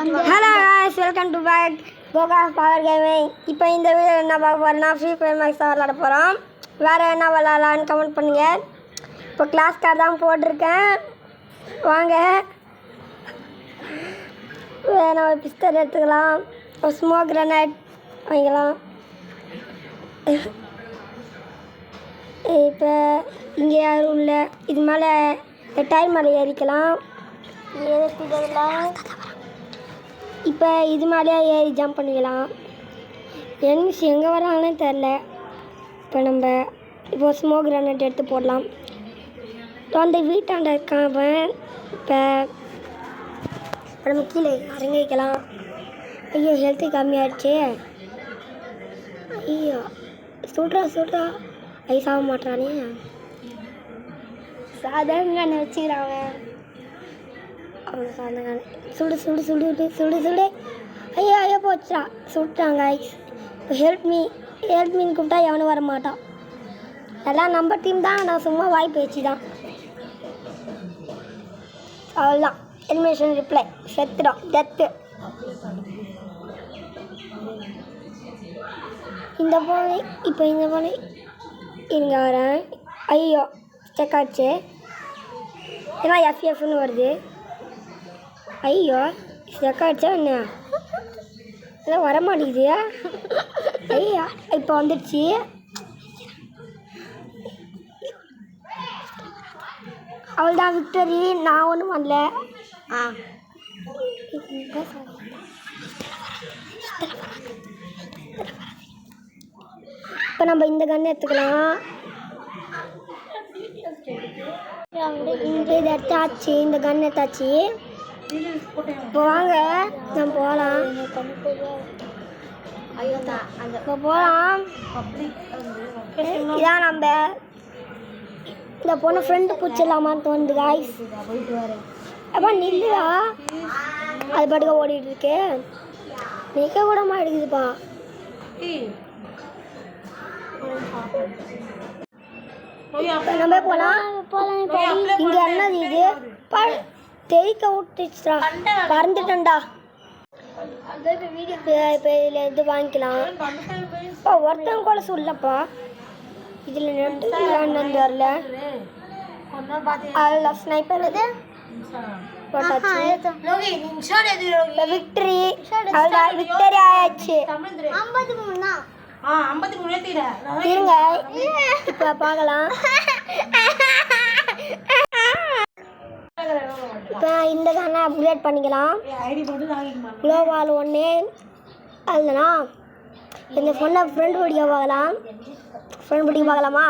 Hello guys, welcome to back Gogas Power Gaming. இப்போ இந்த video என்ன பார்க்க போறோம்னா ஃப்ரீ ஃபயர் மேக்ஸ் தான் விளையாட போகிறோம். வேறு என்ன விளையாடலான்னு கமெண்ட் பண்ணுங்கள். இப்போ கிளாஸ் கார்டு தான் போட்டிருக்கேன், வாங்க. நம்ம பிஸ்டல் எடுத்துக்கலாம், ஒரு ஸ்மோக் கிரனேட் வாங்கிக்கலாம். இப்போ இங்கே யாரும் இல்லை, இது மேலே டைம் மேலே ஏறிக்கலாம். இப்போ இது மேலேயே ஏறி ஜம்ப் பண்ணிக்கலாம். எனிமிஸ் எங்கே வராங்கன்னு தெரில. இப்போ நம்ம இப்போ ஸ்மோக் கிரனேட் எடுத்து போடலாம். அந்த வீட்டாண்ட இருக்கான் அவன். இப்போ நம்ம கீழே இறங்கி வைக்கலாம். ஐயோ ஹெல்த்து கம்மியாகிடுச்சு. ஐயோ சுட்றா ஐஸ் ஆக மாட்டானே. சாதாரண வச்சுக்கிறான் அவன். சாதாரண சுடு. ஐயோ போச்சுடா, சுட்டாங்க. ஹெல்ப் மீன்னு கூப்பிட்டா எவனும் வர மாட்டான். எல்லாம் நம்ம டீம் தான், நான் சும்மா வாய்ப்பு வச்சு தான். அவ்வளோதான், எலிமினேஷன் ரிப்ளை செத்துடும், டெத்து. இந்த போனை இருங்க வரேன். ஐயோ செக் ஆச்சு, ஏன்னா எஃப்எஃப்னு வருது. ஐயோ செக் ஆகிடுச்சா என்ன? இல்லை வர மாட்டேங்குது. ஐயா இப்போ வந்துடுச்சு. அவள்தான் விக்டரி, நான் ஒன்றும் வரல. இப்போ நம்ம இந்த கன்று எடுத்துக்கலாம். இதை எடுத்தாச்சு, இந்த கன்று எடுத்தாச்சு. இப்போ வாங்க நம்ம போகலாம். இப்போ போகலாம். இதான் நம்ம இந்த பொண்ணு ஃப்ரெண்டு பிடிச்சிடலாமான்னு தோணுது காய்ஸ். அப்போ நில்லுடா, அது பாட்டுக்க ஓடிட்டு இருக்கு. நிற்க கூட மாட்டேங்குதுப்பா. நம்ம போகலாம். இங்கே என்னது இது? தெய்க்க விட்டுச்சுடா, பறந்துட்டேன்டா. இப்போ இதில் இது வாங்கிக்கலாம். அப்பா ஒருத்தன் கூட சொல்லப்பா, இதில் நெட்டு வரல. அதில் ஸ்னைப்பர் இது போட்டாச்சு. விக்டரி, அவ்வளோதான், விக்டரி ஆயாச்சு. இருங்க இப்போ பார்க்கலாம். இப்போ இந்த தானே அப்கிரேட் பண்ணிக்கலாம். குளோவால் ஒன்று அதுனா இந்த ஃபோனை ஃப்ரெண்ட் பிடிக்க பார்க்கலாமா?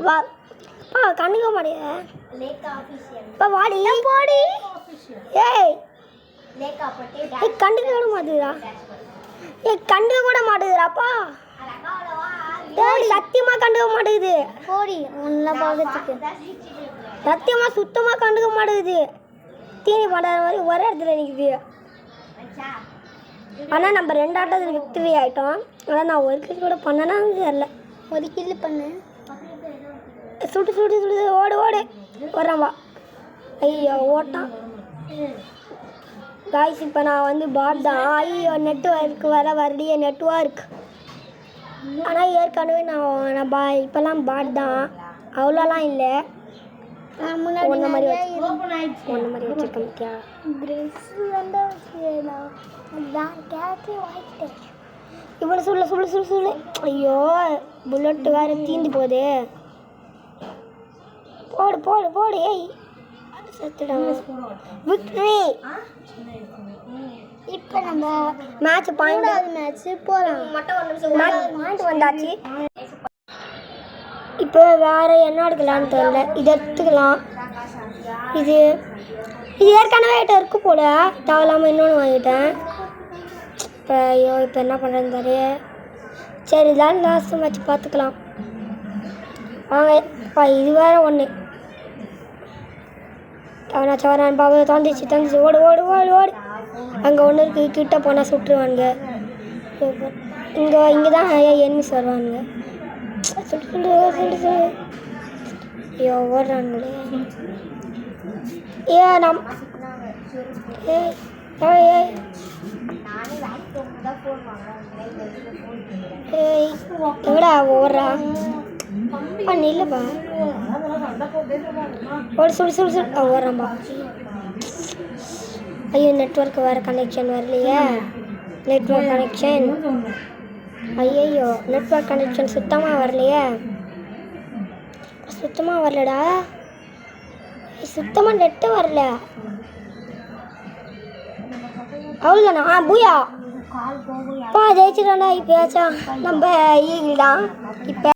வா கண்டுக்க மாட்டேங்க. இப்போ வாடி போடி. ஏய் கண்டுக்க கூட மாட்டேங்குதுடாப்பா. சத்தியமாக கண்டுக்க மாட்டேங்குது. போடி ஒன்றும் பார்க்கறதுக்கு சத்தியமாக சுத்தமாக கண்டுக்க மாட்டேங்குது. தீனி பண்ணுற மாதிரி ஒரே இடத்துல நிற்குது. ஆனால் நம்ம 2 ஆட்டத்தில் விக்டரி ஆகிட்டோம். ஆனால் நான் ஒரு கில் கூட பண்ணனான்னு தெரில. ஒரு கில் பண்ணேன். சுடு ஓடு வர்றான் வா. ஐயோ ஓட்டான் காய்ஸ். இப்போ நான் வந்து பாட் தான். ஐயோ நெட்வொர்க் வரடிய நெட்வொர்க். ஆனால் ஏற்கனவே நான் இப்போல்லாம் பாட் தான், அவ்வளோலாம் இல்லை. ஒன்று மாதிரி வச்சுருக்கேன். இவ்வளோ சொல்லு. ஐயோ புல்லட்டு வேறு தீந்து போகுது. போடு ஏய் செத்துடாங்க. விக்டரி. இப்போ நம்ம மேட்ச் போகலாம். வந்தாச்சு. இப்போ வேறு என்ன எடுக்கலான்னு தெரியல. இது எடுத்துக்கலாம். இது ஏற்கனவே இருக்கு போல, தேவையில்லாமல் இன்னொன்று வாங்கிட்டேன். இப்போ என்ன பண்ணுறதுன்னு தெரியல. சரி இதான் லாஸ்ட் மேட்ச் பார்த்துக்கலாம் வாங்க. இது வேறு ஒன்று வரான் பாபு. தந்துச்சு ஓடு. அங்கே ஒன்று இருக்குது, கிட்ட போனால் சுட்டுருவானுங்க. இங்கே தான் எனிமிஸ் வருவானுங்க. சொல்லு. ஐயோ ஓடுறானுங்களே. ஏ நம் ஏய் எங்கடா ஓடுறா இல்லைப்பா ஒரு சுடு ஓடுறான்பா. ஐயோ நெட்ஒர்க் வேறு கனெக்ஷன் வரலையே. நெட்ஒர்க் கனெக்ஷன் ஐயோ நெட்ஒர்க் கனெக்ஷன் சுத்தமாக வரலையே. சுத்தமாக வரலடா, சுத்தமாக நெட்டு வரல. அவ்வளோதானா? பூயா ஜெயிச்சிடா. இப்போயாச்சா நம்ம ஈகிள் தான் இப்போ.